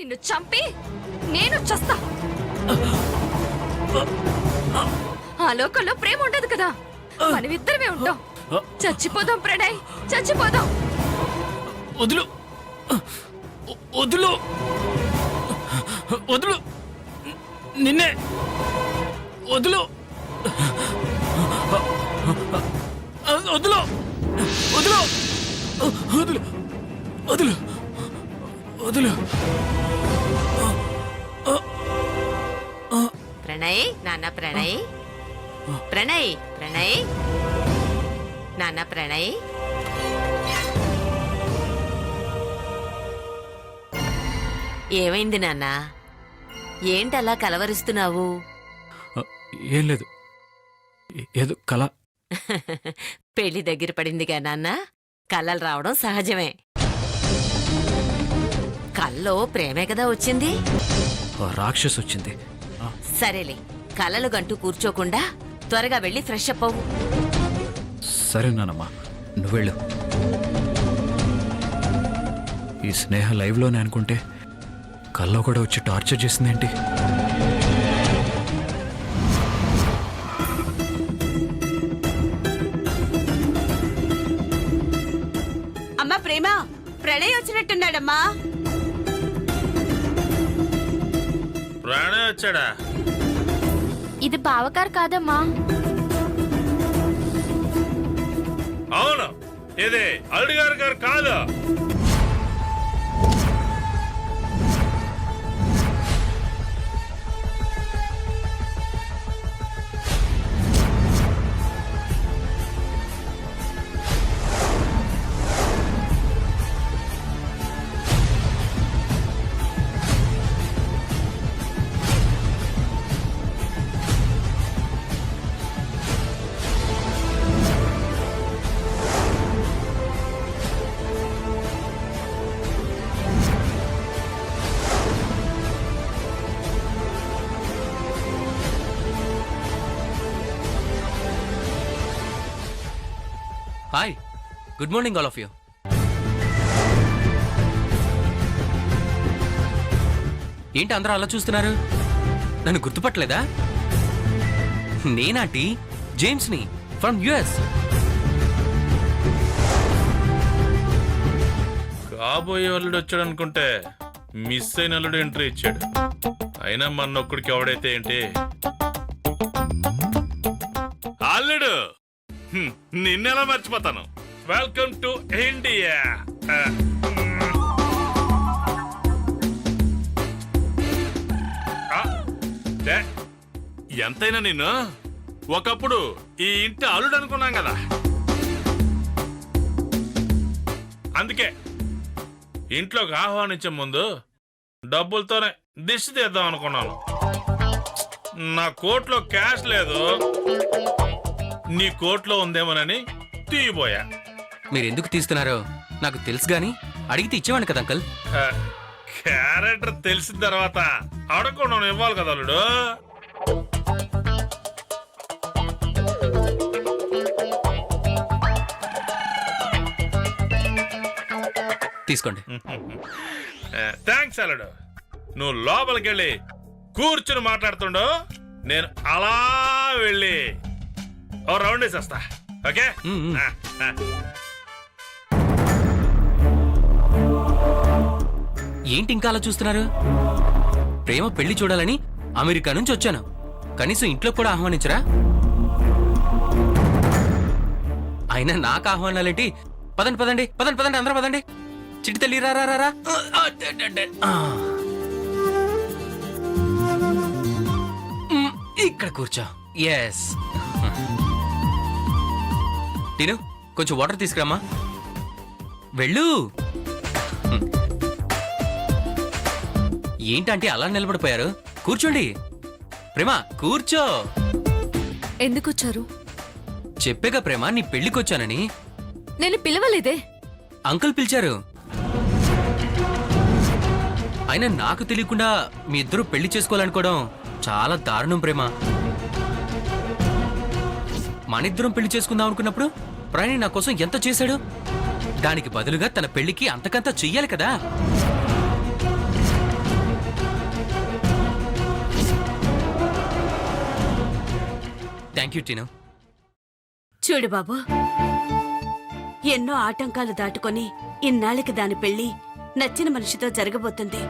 నిన్ను చంపి నేను చస్తా. ఆ లోకంలో ప్రేమ ఉండదు కదా, మనమిద్దరమే ఉంటాం. చచ్చిపోదాం ప్రణయ్, చచ్చిపోదాం. వదులు వదులు వదులు, నిన్నే వదులు వదులు వదులు వదులు వదులు వదులు. ప్రణయ్ నాన్న, ప్రణయ్ ప్రణయ్ ప్రణయ్ నాన్న, ప్రణయ్. ఏమైంది నాన్న? ఏంటలా కలవరిస్తున్నావు? ఏం లేదు, ఏదో కళ. పెళ్లి దగ్గర పడిందిగా నాన్న, కలలు రావడం సహజమే. కల్లో ప్రేమే కదా వచ్చింది. రాక్షసు వచ్చింది. సరేలే, కలలు గంటూ కూర్చోకుండా త్వరగా వెళ్ళి ఫ్రెష్ అప్ అవ్వు. సరేనానమ్మా, నువ్వెళ్ళు. ఈ స్నేహ లైవ్లోనే అనుకుంటే కల్లో కూడా వచ్చి టార్చర్ చేసిందేంటి? అమ్మా ప్రేమ, ప్రణయ్ వచ్చినట్టున్నాడమ్మా. ప్రణయ్ వచ్చాడా? ఇది బావకారు కాదమ్మా. అవును, ఇది అల్లుడి గారు కాదు. Hi, good morning all of you. ఏంటి అందరూ అలా చూస్తున్నారు? నన్ను గుర్తుపట్టలేదా? నేనాంటీ, జేమ్స్ని ఫ్రమ్ యుఎస్. కాబోయే అల్లుడు వచ్చాడు అనుకుంటే మిస్ అయిన అల్లుడు ఎంట్రీ ఇచ్చాడు. అయినా మన ఒక్కడికి ఎవడైతే ఏంటి అల్లుడు, నిన్నెలా మర్చిపోతాను. Welcome to India. ఎంతైనా నిన్ను ఒకప్పుడు ఈ ఇంటి అల్లుడు అనుకున్నాం కదా, అందుకే ఇంట్లోకి ఆహ్వానించే ముందు డబ్బులతోనే దిష్టి తీద్దాం అనుకున్నాను. నా కోట్లో క్యాష్ లేదు, నీ కోట్లో ఉందేమోనని తీయబోయా. మీరెందుకు తీస్తున్నారో నాకు తెలుసు గాని అడిగితే ఇచ్చేవాడిని కదా అంకల్. క్యారెక్టర్ తెలిసిన తర్వాత అడగకుండా ఇవ్వాలి కదా అల్లుడు. తీసుకోండి. థ్యాంక్స్ అల్లుడు. నువ్వు లోపలికి వెళ్ళి కూర్చుని మాట్లాడుతుండో, నేను అలా వెళ్ళి ఓ రౌండ్ వేసేస్తా. ఓకే? ఏంటి ఇంకా అలా చూస్తున్నారు? ప్రేమ పెళ్లి చూడాలని అమెరికా నుంచి వచ్చాను, కనీసం ఇంట్లో కూడా ఆహ్వానించరా? అయినా నాకు ఆహ్వానాలేంటి? పదండి పదండి పదండి పదండి, అందరూ పదండి. చిట్టి తల్లి రా రా రా. ఇక్కడ కూర్చో. ఎస్. టీను, కొంచెం వాటర్ తీసుకురామా. వెళ్ళు. ఏంటంటే అలా నిలబడిపోయారు? కూర్చోండి. ప్రేమ కూర్చో. ఎందుకు వచ్చారు? చెప్పేగా ప్రేమ, నీ పెళ్లికొచ్చానని. నేను పిలవలేదే. అంకుల్ పిలిచారు. అయినా నాకు తెలియకుండా మీ ఇద్దరు పెళ్లి చేసుకోవాలనుకోవడం చాలా దారుణం ప్రేమ. మనిద్దరం పెళ్లి చేసుకుందాం అనుకున్నప్పుడు ప్రణయ్ నా కోసం ఎంత చేశాడు? దానికి బదులుగా తన పెళ్లికి అంతకంతా చెయ్యాలి కదా. థ్యాంక్ యూ టీను. చూడు బాబు, ఎన్నో ఆటంకాలు దాటుకొని ఇన్నాళ్ళకి దాని పెళ్లి నచ్చిన మనిషితో జరగబోతుంది.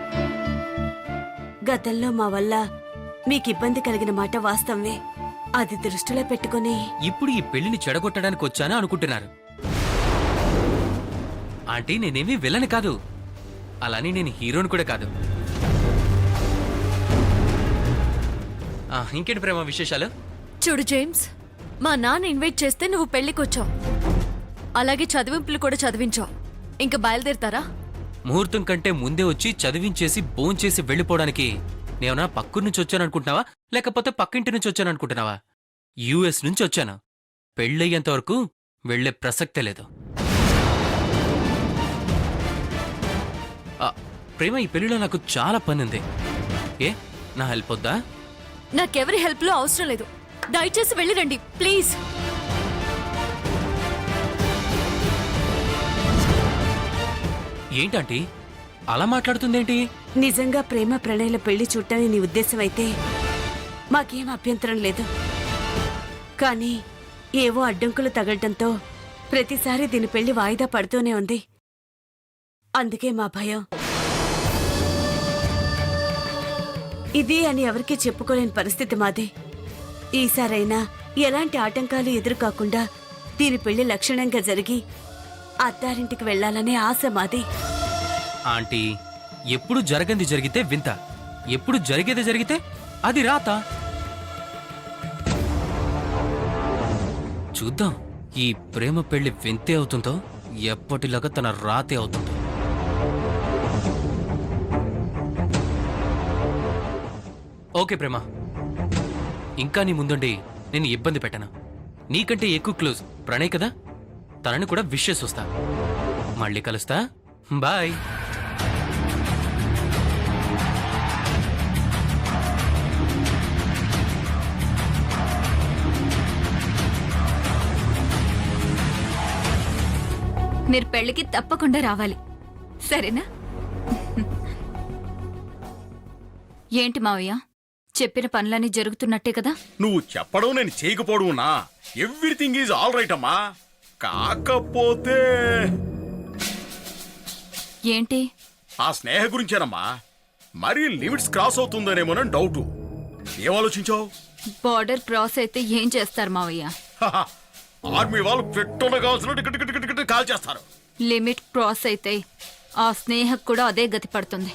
గతంలో మా వల్ల మీకు ఇబ్బంది కలిగిన మాట వాస్తవమే. అది దృష్టిలో పెట్టుకుని ఇప్పుడు ఈ పెళ్లిని చెడగొట్టడానికి వచ్చాను అనుకుంటున్నారు. ఆంటీ, నేనేమీ విలని కాదు, అలానే నేను హీరోని కూడా కాదు. ఇంకేంటి ప్రేమ విశేషాలు? చూడు జేమ్స్, మా నాన్న ఇన్వైట్ చేస్తే నువ్వు పెళ్లికొచ్చావు, అలాగే చదివింపులు కూడా చదివించావు. ఇంకా బయలుదేరతారా? ముహూర్తం కంటే ముందే వచ్చి చదివించేసి భోంచేసి వెళ్ళిపోవడానికి నేనా పక్కూరు నుంచి వచ్చాననుకుంటున్నావా, లేకపోతే పక్కింటి నుంచి వచ్చాననుకుంటున్నావా? యుఎస్ నుంచి వచ్చాను. పెళ్ళయ్యేంత వరకు వెళ్లే ప్రసక్తే లేదు. ప్రేమ, ఈ పెళ్లిలో నాకు చాలా పని ఉంది. ఏ, నా హెల్ప్ వద్దా? నాకెవరి హెల్ప్ లో అవసరం లేదు. దయచేసి వెళ్ళిరండి ప్లీజ్. ఏంటంటీ అలా మాట్లాడుతుందేంటి? నిజంగా ప్రేమ ప్రణయల పెళ్లి చూడటానికి నీ ఉద్దేశం అయితే మాకేం అభ్యంతరం లేదు. కానీ ఏవో అడ్డంకులు తగలటంతో ప్రతిసారి దీని పెళ్లి వాయిదా పడుతూనే ఉంది. అందుకే మా భయం. ఇది అని ఎవరికీ చెప్పుకోలేని పరిస్థితి మాది. ఈసారైనా ఎలాంటి ఆటంకాలు ఎదురుకాకుండా దీని పెళ్లి లక్షణంగా జరిగి అత్తారింటికి వెళ్లాలనే ఆశ మాది. ఆంటీ, ఎప్పుడు జరగంది జరిగితే వింత, ఎప్పుడు జరిగేది జరిగితే అది రాత. చూద్దాం ఈ ప్రేమ పెళ్లి వింతే అవుతుందో ఎప్పటిలాగా తన రాతే అవుతుందో. ఓకే ప్రేమ, ఇంకా నీ ముందుండి నేను ఇబ్బంది పెట్టను. నీకంటే ఎక్కువ క్లోజ్ ప్రణయ్ కదా, తనని కూడా విష్ చేసి వస్తా. మళ్ళీ కలుస్తా. బాయ్. మీరు పెళ్లికి తప్పకుండా రావాలి, సరేనా? ఏంటి మావయ్య, చెప్పిన పనులన్నీ జరుగుతున్నట్టే కదా? నువ్వు చెప్పడం నేను చేయకపోవడం ఎవ్రీథింగ్ ఈజ్ ఆల్ రైట్ అమ్మా. కాకపోతే ఏంటి? ఆ స్నేహ గురించేనమ్మా. మరీ లిమిట్స్ క్రాస్ అవుతుందనేమోనని డౌట్. ఏం ఆలోచించావు? బార్డర్ క్రాస్ అయితే ఏం చేస్తారు మావయ్య? ఆర్మీ వాళ్ళు పెట్టున్న కాల్సిన కాల్ చేస్తారు. లిమిట్ క్రాస్ అయితే ఆ స్నేహకు కూడా అదే గతి పడుతుంది.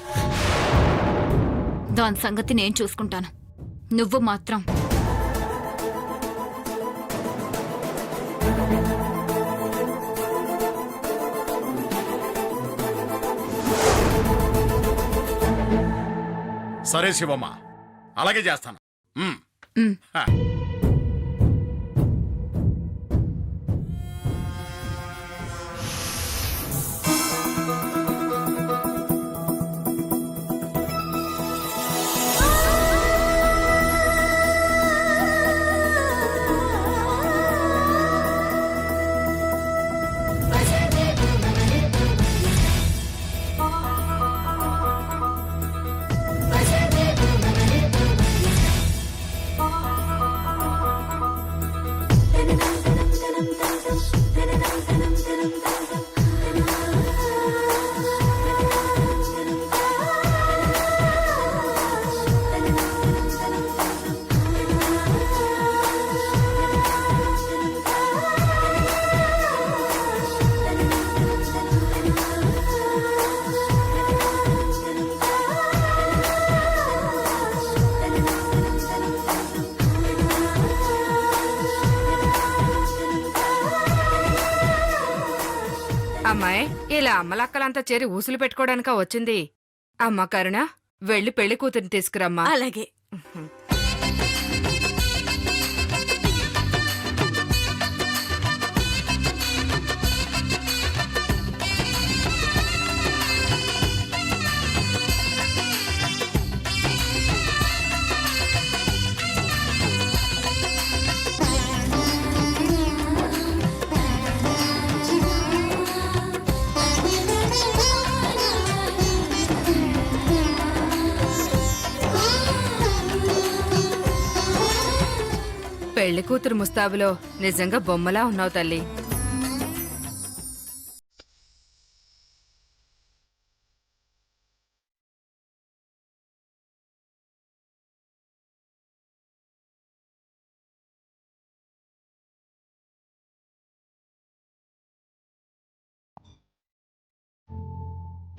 దాని సంగతి నేను చూసుకుంటాను. నువ్వు మాత్రం సరే శివమ్మ, అలాగే చేస్తాను. హ. అమ్మాయి, ఇలా అమ్మలక్కలంతా చేరి ఊసులు పెట్టుకోవడానికా వచ్చింది? అమ్మ కరుణ, వెళ్ళి పెళ్లి కూతురిని తీసుకురమ్మా. అలాగే. పెళ్లి కూతురు ముస్తాబులో నిజంగా బొమ్మలా ఉన్నావు తల్లి.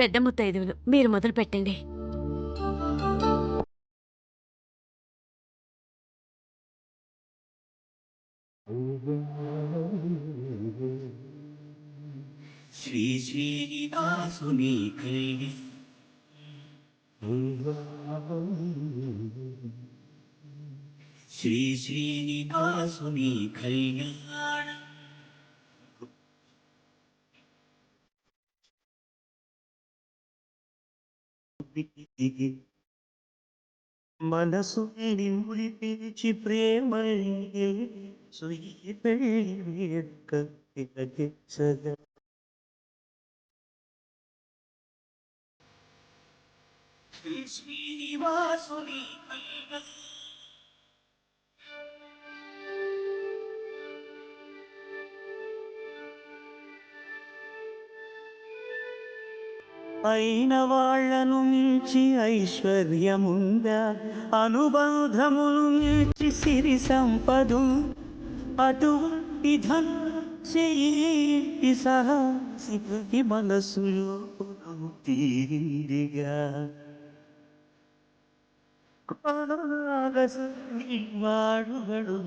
పెద్ద ముత్తైదువులు మీరు మొదలు పెట్టండి. శ్రీ శ్రీనివాసుని శ్రీ శ్రీనివాసుని కళ్యాణ మనసు నిండి పిలిచి ప్రేమ సదా శ్రీనివాసుని అయిన వాళ్లను మించి ఐశ్వర్యముందా, అనుబంధములు మించి సిరి సంపదు, అటువంటి ధన్య సహసి మనసులో తీరిగా వాడుగడు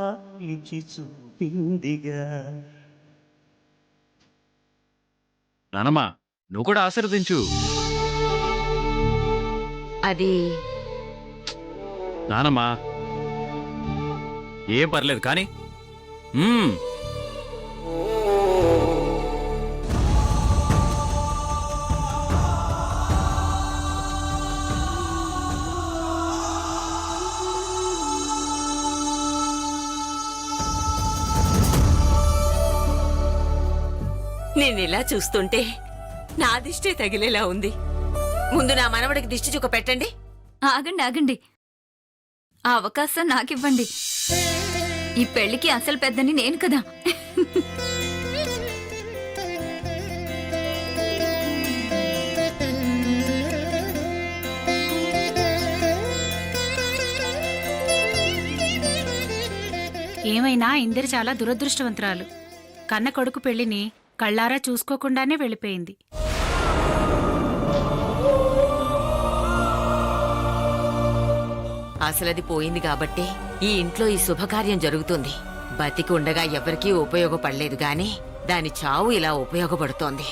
ఆచి చూపిందిగా. నానమ్మా నువ్వు కూడా ఆశీర్వదించు. అది నానమ్మా ఏం పర్లేదు కానీ నేనిలా చూస్తుంటే నా దిష్టి తగిలేలా ఉంది. ముందు నా మనవడికి దిష్టి చుక్క పెట్టండి. ఆగండి ఆగండి, ఆ అవకాశం నాకివ్వండి. ఈ పెళ్లికి అసలు పెద్దని నేను కదా. ఏమైనా ఇందిర చాలా దురదృష్టవంతురాలు. కన్న కొడుకు పెళ్లిని కళ్ళారా చూసుకోకుండానే వెళ్ళిపోయింది. అసలది పోయింది కాబట్టి ఈ ఇంట్లో ఈ శుభకార్యం జరుగుతుంది. బతికి ఉండగా ఎవరికీ ఉపయోగపడలేదు గాని దాని చావు ఇలా ఉపయోగపడుతోంది.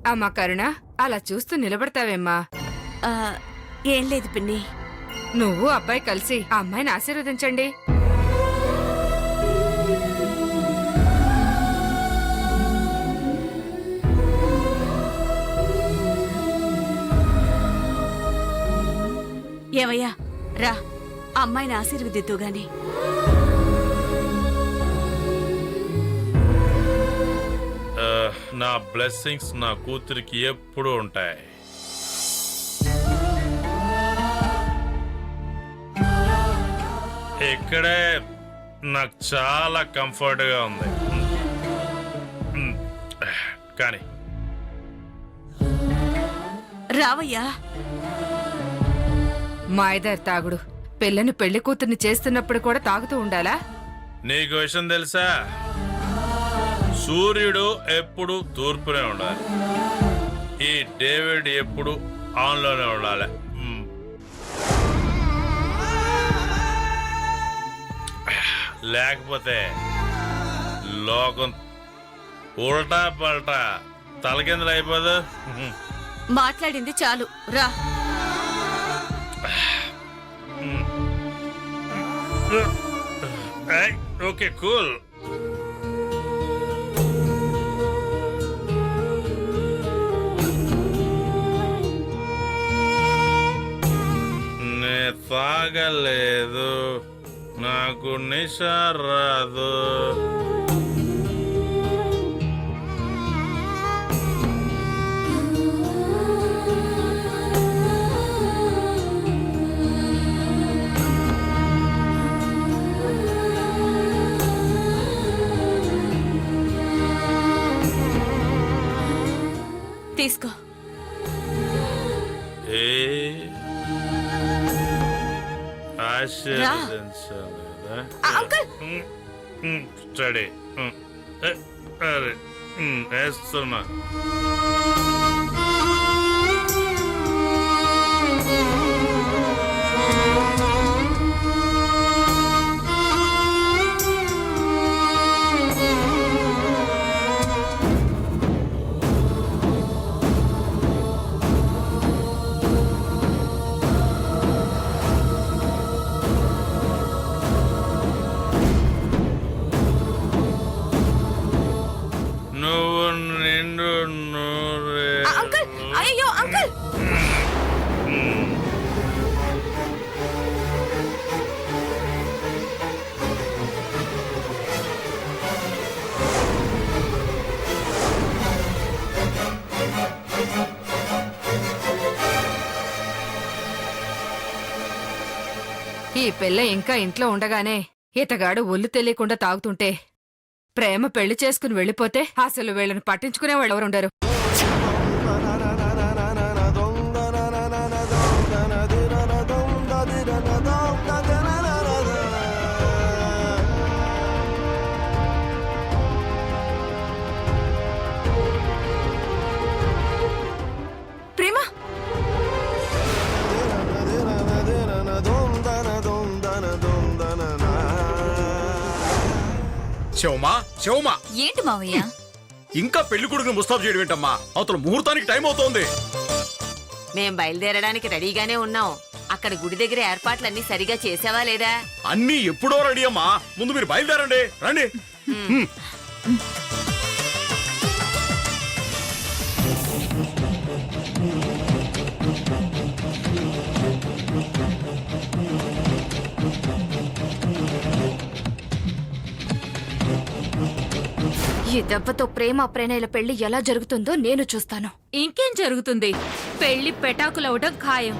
అమ్మా కరుణ, అలా చూస్తూ నిలబడతావేమ్మా? ఏం లేదు పిన్ని. నువ్వు అబ్బాయి కలిసి ఆ అమ్మాయిని ఆశీర్వదించండి. ఏమయ్యా రా, అమ్మాయిని ఆశీర్వదిద్దు గాని. నా బ్లెస్సింగ్స్ నా కూతురికి ఎప్పుడూ ఉంటాయి. ఇక్కడే నాకు చాలా కంఫర్ట్గా ఉంది. కానీ రావయ్యా. మాయదారి తాగుడు. పిల్లని పెళ్లి కూతుర్ని చేస్తున్నప్పుడు కూడా తాగుతూ ఉండాలా? నీకు విషయం తెలుసా, సూర్యుడు ఎప్పుడు తూర్పునే ఉండాలి, ఈ డేవిడ్ ఎప్పుడు ఆన్లోనే ఉండాలి. లేకపోతే లోకం ఉల్టా పల్టా తలకిందులు అయిపోదు. మాట్లాడింది చాలు, రా. Okay cool. తాగలేదు, నాకు నిశ రాదు. తీసుకో. ఆశీర్వదించలేదా? స్టడీ అరే వేస్తున్నా. నువ్వు నిండు నూరే. అయ్యో అంకుల్, ఈ పిల్ల ఇంకా ఇంట్లో ఉండగానే ఇతగాడు ఒళ్ళు తెలియకుండా తాగుతుంటే ప్రేమ పెళ్లి చేసుకుని వెళ్ళిపోతే అసలు వీళ్ళని పట్టించుకునే వాళ్ళు ఎవరుండరు. ప్రేమ, శివమా శివమా, ఏంటి మావయ్య? ఇంకా పెళ్లి కొడుకుని ముస్తాబు చేయడం ఏంటమ్మా? అవతల ముహూర్తానికి టైం అవుతోంది. మేం బయలుదేరడానికి రెడీగానే ఉన్నాం. అక్కడ గుడి దగ్గర ఏర్పాట్లన్నీ సరిగా చేసావా లేదా? అన్నీ ఎప్పుడో రెడీ అమ్మా. ముందు మీరు బయలుదేరండి, రండి. ఈ దెబ్బతో ప్రేమ ప్రణయల పెళ్లి ఎలా జరుగుతుందో నేను చూస్తాను. ఇంకేం జరుగుతుంది? పెళ్లి పెటాకులవటం ఖాయం.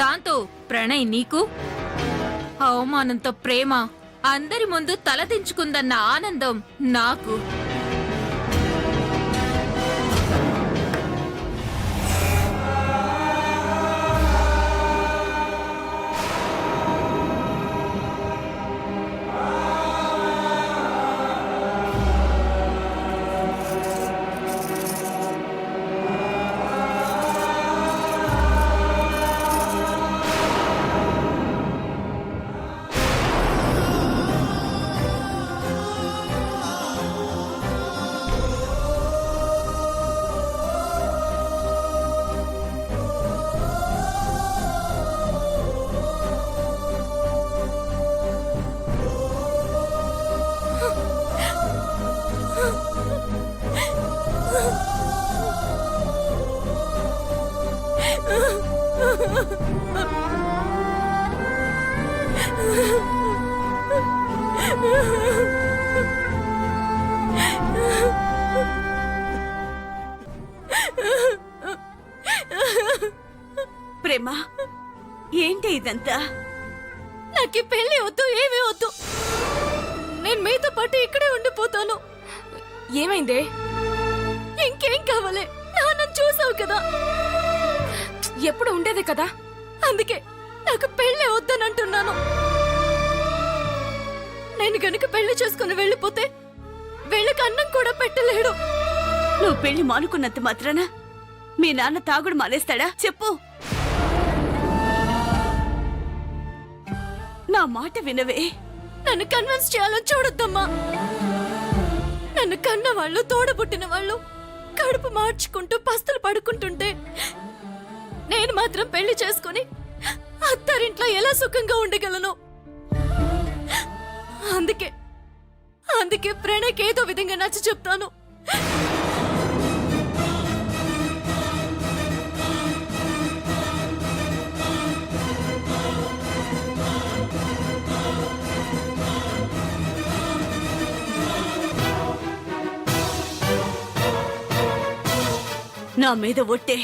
దాంతో ప్రణయ్ నీకు, అవమానంతో ప్రేమ అందరి ముందు తలదించుకుందన్న ఆనందం నాకు. ప్రేమ, ఏంటి ఇదంతా? నాకు పెళ్లి వద్దు, ఏమీ వద్దు. నేను మీతో పాటు ఇక్కడే ఉండిపోతాను. ఏమైందే? ఇంకేం కావాలి? నాన్న చూసావు కదా, ఎప్పుడు ఉండేదే కదా. అందుకే నాకు పెళ్లి వద్దనంటున్నాను. నేను గనుక పెళ్లి చేసుకుని వెళ్ళిపోతే వీళ్ళకి అన్నం కూడా పెట్టలేడు. నువ్వు పెళ్లి మానుకున్నంత మాత్రాన మీ నాన్న తాగుడు మానేస్తాడా చెప్పు? నా మాట వినవే. నన్ను కన్విన్స్ చేయాలని చూడొద్దమ్మా. నన్ను కన్న వాళ్ళు, తోడబుట్టిన వాళ్ళు కడుపు మార్చుకుంటూ పస్తులు పడుకుంటుంటే నేను మాత్రం పెళ్లి చేసుకుని అత్తారింట్లో ఎలా సుఖంగా ఉండగలను? అందుకే ప్రణయ్కి ఏదో విధంగా నచ్చ చెప్తాను. నా మీద ఒట్టే